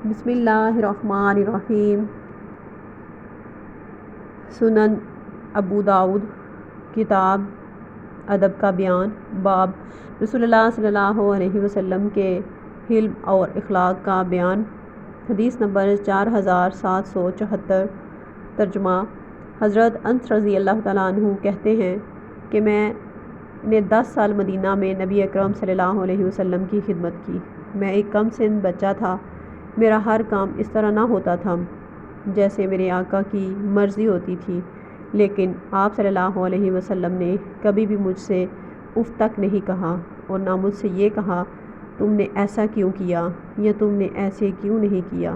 بسم اللہ الرحمن الرحیم۔ سنن ابو داؤد، کتاب ادب کا بیان، باب رسول اللہ صلی اللہ علیہ وسلم کے حلم اور اخلاق کا بیان۔ حدیث نمبر 4774۔ ترجمہ۔ حضرت انس رضی اللہ تعالیٰ عنہ کہتے ہیں کہ میں نے 10 سال مدینہ میں نبی اکرم صلی اللہ علیہ وسلم کی خدمت کی۔ میں ایک کم سن بچہ تھا۔ میرا ہر کام اس طرح نہ ہوتا تھا جیسے میرے آقا کی مرضی ہوتی تھی، لیکن آپ صلی اللہ علیہ وسلم نے کبھی بھی مجھ سے اف تک نہیں کہا اور نہ مجھ سے یہ کہا تم نے ایسا کیوں کیا یا تم نے ایسے کیوں نہیں کیا۔